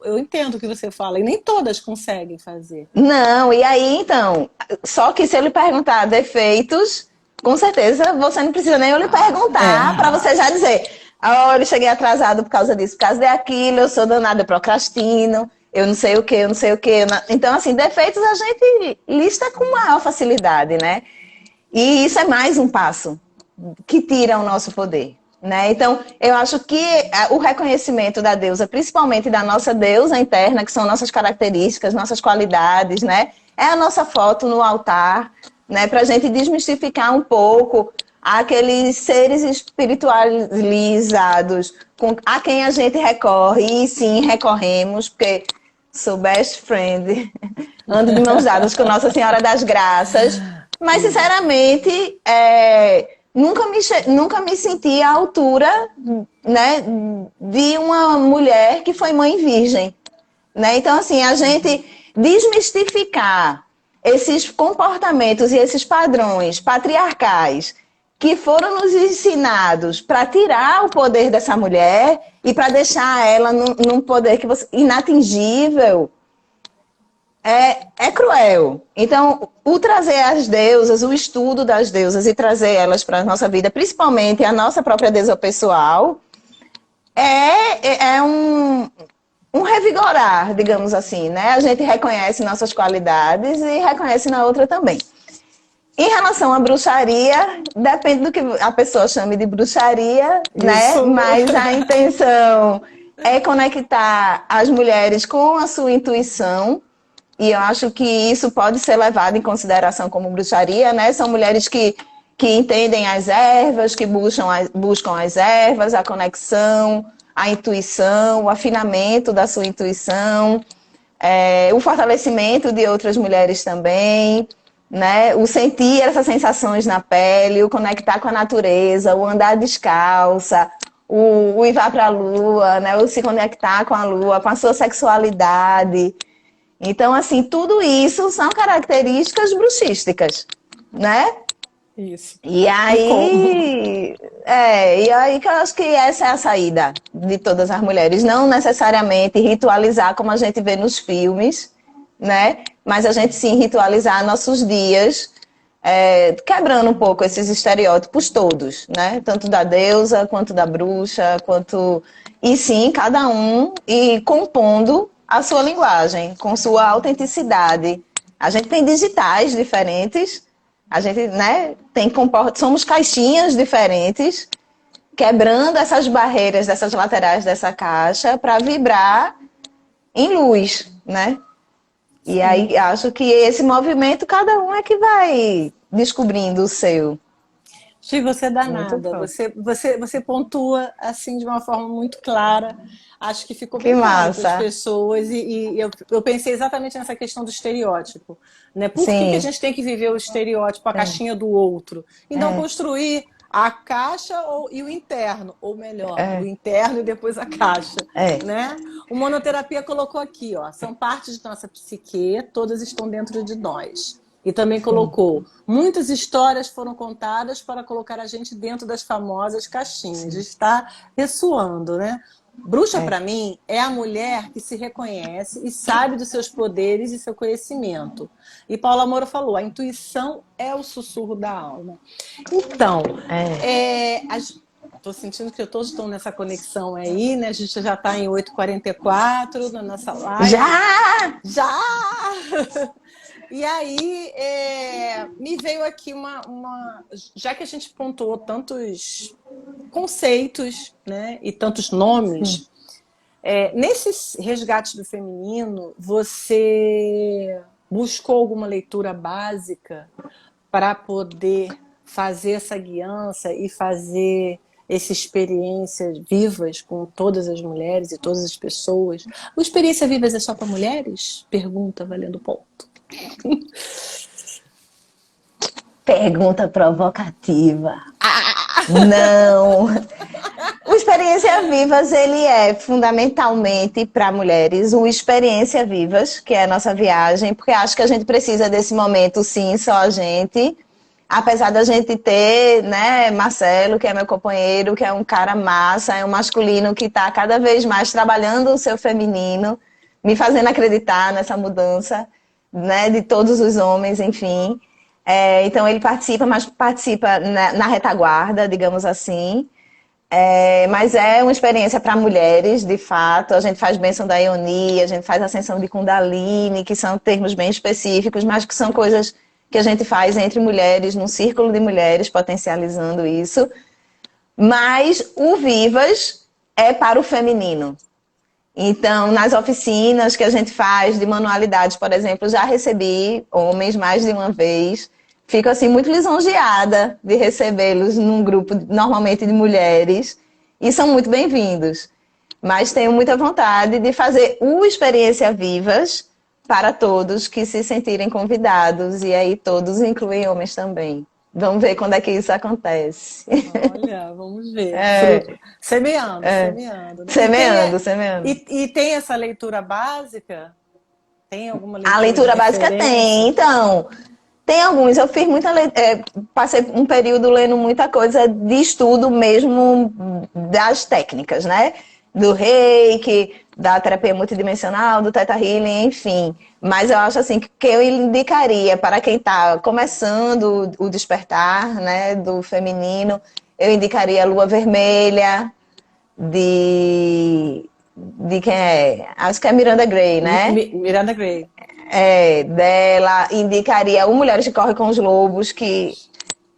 Eu entendo o que você fala, e nem todas conseguem fazer. Não, e aí então, só que se eu lhe perguntar defeitos, com certeza você não precisa nem eu lhe perguntar para você já dizer, olha, eu cheguei atrasado por causa disso, por causa daquilo, eu sou danada, eu procrastino, eu não sei o que, eu não sei o que. Então, assim, defeitos a gente lista com maior facilidade, né? E isso é mais um passo que tira o nosso poder. Né? Então, eu acho que o reconhecimento da deusa, principalmente da nossa deusa interna, que são nossas características, nossas qualidades, né? É a nossa foto no altar, né? Para a gente desmistificar um pouco aqueles seres espiritualizados a quem a gente recorre, e sim, recorremos, porque sou best friend, ando de mãos dadas com Nossa Senhora das Graças, mas, sinceramente, nunca me senti à altura, né, de uma mulher que foi mãe virgem, né? Então, assim, a gente desmistificar esses comportamentos e esses padrões patriarcais que foram nos ensinados para tirar o poder dessa mulher e para deixar ela num poder inatingível, é cruel. Então, o trazer as deusas, o estudo das deusas e trazer elas para a nossa vida, principalmente a nossa própria deusa pessoal, é um revigorar, digamos assim, né? A gente reconhece nossas qualidades e reconhece na outra também. Em relação à bruxaria, depende do que a pessoa chame de bruxaria, né? Mas a intenção é conectar as mulheres com a sua intuição. E eu acho que isso pode ser levado em consideração como bruxaria, né? São mulheres que entendem as ervas, que buscam as ervas, a conexão, a intuição, o afinamento da sua intuição, o fortalecimento de outras mulheres também, né? O sentir essas sensações na pele, o conectar com a natureza, o andar descalça, o ir para a lua, né? O se conectar com a lua, com a sua sexualidade. Então, assim, tudo isso são características bruxísticas, né? Isso. E aí que eu acho que essa é a saída de todas as mulheres. Não necessariamente ritualizar como a gente vê nos filmes, né? Mas a gente sim ritualizar nossos dias, quebrando um pouco esses estereótipos todos, né? Tanto da deusa, quanto da bruxa, quanto... E sim, cada um e compondo a sua linguagem, com sua autenticidade. A gente tem digitais diferentes, a gente, né, somos caixinhas diferentes, quebrando essas barreiras, dessas laterais dessa caixa para vibrar em luz, né? E aí acho que esse movimento, cada um é que vai descobrindo o seu. Gi, você é danada. Você pontua assim de uma forma muito clara. Acho que ficou Que bem claro para as massa. pessoas. E eu pensei exatamente nessa questão do estereótipo. Né? Por que a Sim. gente tem que viver o estereótipo, a caixinha do outro? Então, construir a caixa e o interno. Ou melhor, o interno e depois a caixa. Né? O Monoterapia colocou aqui, ó, são partes de nossa psique, todas estão dentro de nós. E também colocou, muitas histórias foram contadas para colocar a gente dentro das famosas caixinhas. Está ressoando, né? Bruxa, para mim, é a mulher que se reconhece e sabe dos seus poderes e seu conhecimento. E Paula Moura falou, a intuição é o sussurro da alma. Então, estou sentindo que todos estão nessa conexão aí, né? A gente já está em 8h44 na nossa live. Já! E aí, me veio aqui já que a gente pontuou tantos conceitos, né, e tantos nomes, nesse resgate do feminino, você buscou alguma leitura básica para poder fazer essa guiança e fazer essas experiências vivas com todas as mulheres e todas as pessoas? O Experiência Vivas é só para mulheres? Pergunta valendo ponto. Pergunta provocativa. Não. O Experiência Vivas, ele é fundamentalmente para mulheres, o Experiência Vivas, que é a nossa viagem, porque acho que a gente precisa desse momento, sim, só a gente. Apesar da gente ter, né, Marcelo, que é meu companheiro, que é um cara massa, é um masculino que está cada vez mais trabalhando o seu feminino, me fazendo acreditar nessa mudança, né, de todos os homens, enfim. Então ele participa, mas participa na retaguarda, digamos assim. Mas é uma experiência para mulheres, de fato. A gente faz bênção da Ioni, a gente faz ascensão de Kundalini, que são termos bem específicos, mas que são coisas que a gente faz entre mulheres, num círculo de mulheres, potencializando isso. Mas o Vivas é para o feminino. Então, nas oficinas que a gente faz de manualidades, por exemplo, já recebi homens mais de uma vez. Fico, assim, muito lisonjeada de recebê-los num grupo, normalmente, de mulheres. E são muito bem-vindos. Mas tenho muita vontade de fazer o Experiência Vivas para todos que se sentirem convidados. E aí todos incluem homens também. Vamos ver quando é que isso acontece. Olha, vamos ver. É, Semeando, é. semeando, né? Semeando, semeando. E tem essa leitura básica? Tem alguma A leitura de leitura básica tem, referência? então. Tem alguns, eu fiz muita passei um período lendo muita coisa de estudo mesmo das técnicas, né? Do Reiki, da terapia multidimensional, do Theta Healing, enfim. Mas eu acho assim que eu indicaria para quem está começando o despertar, né, do feminino, eu indicaria a Lua Vermelha, de quem é? Acho que é Miranda Gray, né? Miranda Gray. Dela, indicaria o Mulheres que Correm com os Lobos, que,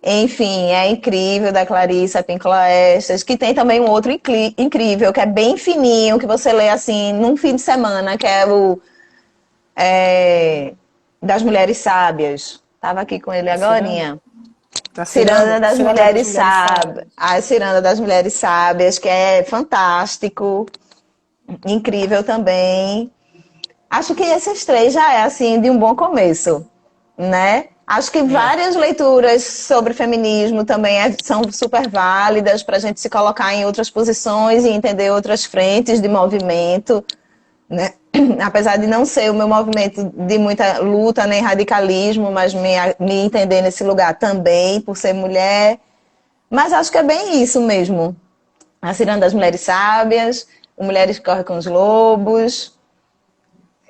enfim, é incrível, da Clarissa Pinkola Estes, que tem também um outro incrível, que é bem fininho, que você lê assim, num fim de semana, que é o das Mulheres Sábias. Estava aqui com ele Ciranda? agorinha. Tá Ciranda das Ciranda das Mulheres Mulheres Sábias. Sábias. A Ciranda das Mulheres Sábias, que é fantástico, incrível também. Acho que esses três já é assim de um bom começo, né? Acho que É. várias leituras sobre feminismo também são super válidas para a gente se colocar em outras posições e entender outras frentes de movimento, né? Apesar de não ser o meu movimento de muita luta nem radicalismo, mas me entender nesse lugar também, por ser mulher. Mas acho que é bem isso mesmo. A Ciranda das Mulheres Sábias, o Mulheres que Correm com os Lobos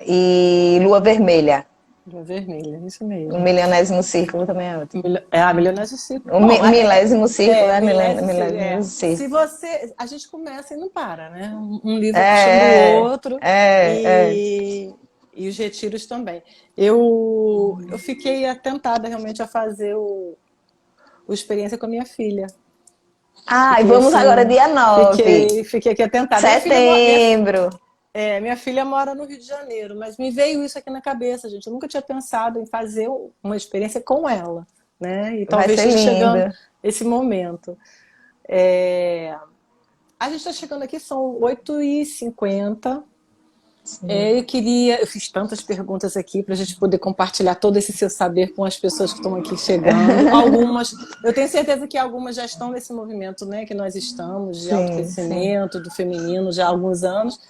e Lua Vermelha. Lua Vermelha, isso O mesmo. milionésimo círculo também é outro. É a Milionário de Círculo. O Bom, milésimo círculo é milésimo se círculo. você. A gente começa e não para, né? Um livro puxando o É, outro é, é. e os retiros também. Eu fiquei atentada realmente a fazer o experiência com a minha filha. Ah, e Fiquei vamos agora assim, dia 9, fiquei aqui atentada. setembro. Minha filha mora no Rio de Janeiro, mas me veio isso aqui na cabeça, gente. Eu nunca tinha pensado em fazer uma experiência com ela, né? E Vai talvez ser esteja chegando lindo. esse momento. É, A gente está chegando aqui, são 8h50. Eu fiz tantas perguntas aqui para a gente poder compartilhar todo esse seu saber com as pessoas que estão aqui chegando. Algumas, eu tenho certeza que algumas já estão nesse movimento, né, que nós estamos, de Sim, sim. autoconhecimento, do feminino, já há alguns anos.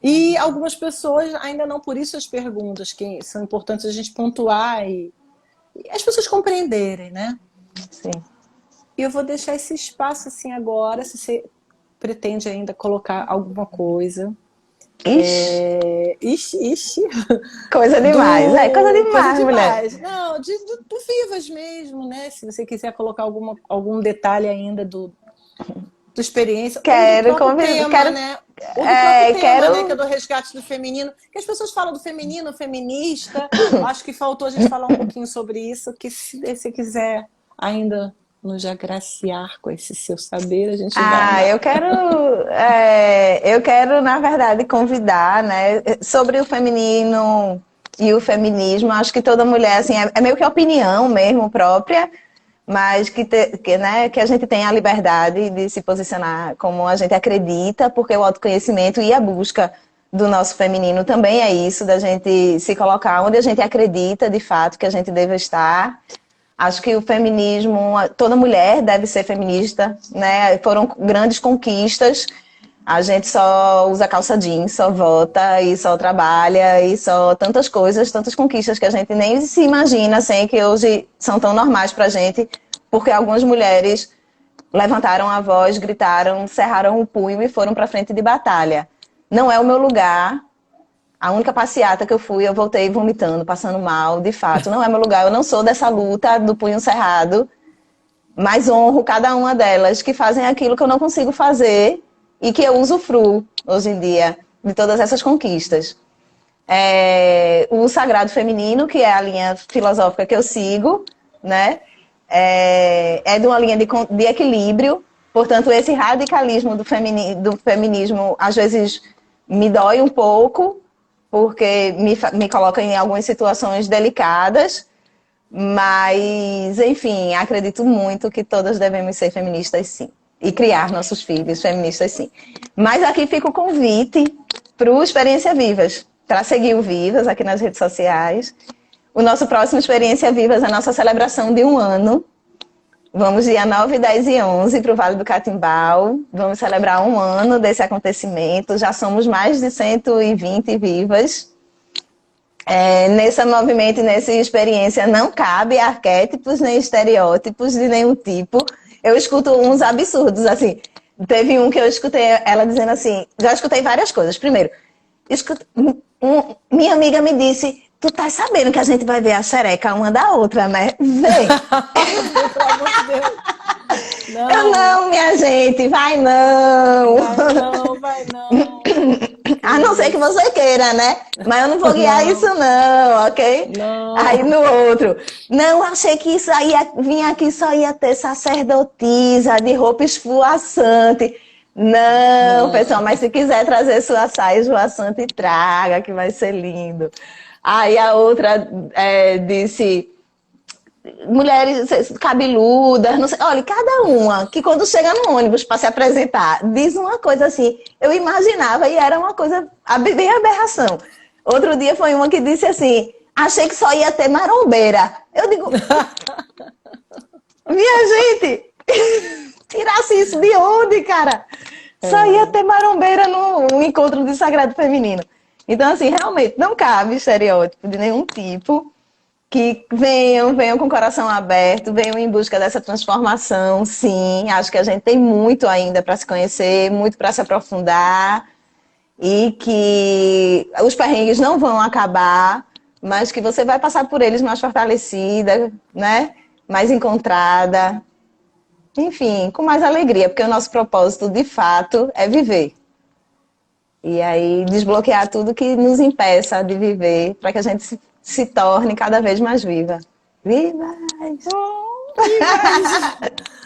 E algumas pessoas ainda não, por isso as perguntas que são importantes a gente pontuar e as pessoas compreenderem, né? Sim. E eu vou deixar esse espaço assim agora, se você pretende ainda colocar alguma coisa. Ixi, Ixi, coisa demais. É coisa coisa demais, mulher. demais. Não, do Vivas mesmo, né? Se você quiser colocar algum detalhe ainda do experiência, ou do Quero próprio convidar, tema, quero, né? Ou do próprio tema, né? Que é quero. do resgate do feminino. Que as pessoas falam do feminino, feminista. Acho que faltou a gente falar um pouquinho sobre isso. Que se você quiser ainda nos agraciar com esse seu saber, a gente vai Ah, amar. eu quero, na verdade, convidar, né, sobre o feminino e o feminismo. Acho que toda mulher, assim, é meio que opinião mesmo própria, mas né, que a gente tem a liberdade de se posicionar como a gente acredita, porque o autoconhecimento e a busca do nosso feminino também é isso, da gente se colocar onde a gente acredita, de fato, que a gente deve estar. Acho que o feminismo, toda mulher deve ser feminista, né? Foram grandes conquistas. A gente só usa calça jeans, só vota e só trabalha e só tantas coisas, tantas conquistas que a gente nem se imagina, assim, que hoje são tão normais pra gente, porque algumas mulheres levantaram a voz, gritaram, cerraram o punho e foram pra frente de batalha. Não é o meu lugar. A única passeata que eu fui, eu voltei vomitando, passando mal, de fato. Não é meu lugar, eu não sou dessa luta do punho cerrado, mas honro cada uma delas que fazem aquilo que eu não consigo fazer e que eu usufruo hoje em dia de todas essas conquistas. O sagrado feminino, que é a linha filosófica que eu sigo, né? De uma linha de equilíbrio, portanto, esse radicalismo do feminismo às vezes me dói um pouco, porque me coloca em algumas situações delicadas, mas, enfim, acredito muito que todas devemos ser feministas, sim. E criar nossos filhos feministas, sim. Mas aqui fica o convite para o Experiência Vivas, para seguir o Vivas aqui nas redes sociais. O nosso próximo Experiência Vivas é a nossa celebração de 1 ano. Vamos dia 9, 10 e 11 para o Vale do Catimbau. Vamos celebrar um ano desse acontecimento. Já somos mais de 120 vivas. Nesse movimento e nessa experiência não cabe arquétipos nem estereótipos de nenhum tipo. Eu escuto uns absurdos, assim. Teve um que eu escutei ela dizendo assim, já escutei várias coisas. Primeiro, minha amiga me disse, tu tá sabendo que a gente vai ver a xereca uma da outra, né? Vê. Pelo amor de Deus. Eu não, minha gente, vai não. Vai não, vai não. A não ser que você queira, né? Mas eu não vou guiar Não. isso não, ok? Não. Aí no outro, não, achei que isso aí vinha aqui só ia ter sacerdotisa de roupa esvoaçante. Não, pessoal, mas se quiser trazer sua saia esvoaçante, traga, que vai ser lindo. Aí a outra disse, mulheres cabeludas, não sei, olha, cada uma que quando chega no ônibus para se apresentar diz uma coisa assim, eu imaginava e era uma coisa bem aberração. Outro dia foi uma que disse assim, achei que só ia ter marombeira. Eu digo, minha gente, tirasse isso de onde, cara? Só ia ter marombeira no encontro de sagrado feminino. Então, assim, realmente não cabe estereótipo de nenhum tipo. Que venham com o coração aberto, venham em busca dessa transformação, sim. Acho que a gente tem muito ainda para se conhecer, muito para se aprofundar e que os perrengues não vão acabar, mas que você vai passar por eles mais fortalecida, né? Mais encontrada, enfim, com mais alegria, porque o nosso propósito, de fato, é viver. E aí desbloquear tudo que nos impeça de viver, para que a gente se torne cada vez mais viva. Vivas!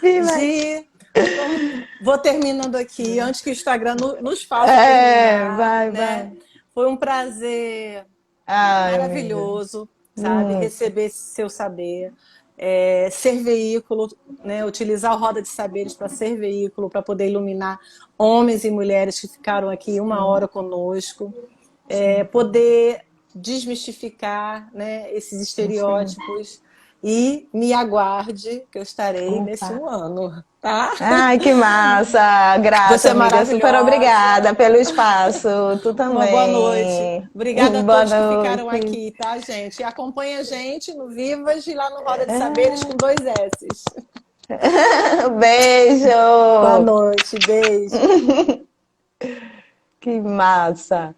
Vivas! Gi, vou terminando aqui, antes que o Instagram nos falte terminar. Vai. Foi um prazer maravilhoso, sabe? Receber esse seu saber. Ser veículo, né? Utilizar a roda de saberes para ser veículo, para poder iluminar homens e mulheres que ficaram aqui uma hora conosco, poder desmistificar, né, esses estereótipos. E me aguarde que eu estarei nesse um ano, tá? Ai, que massa! Grata, Você é amiga. maravilhosa. Super obrigada pelo espaço. Tu também. Uma boa noite. Obrigada a todos que ficaram noite. aqui, tá, gente? E acompanha a gente no Vivas e lá no Roda de Saberes com 2 S's. Beijo! Boa noite, beijo. Que massa!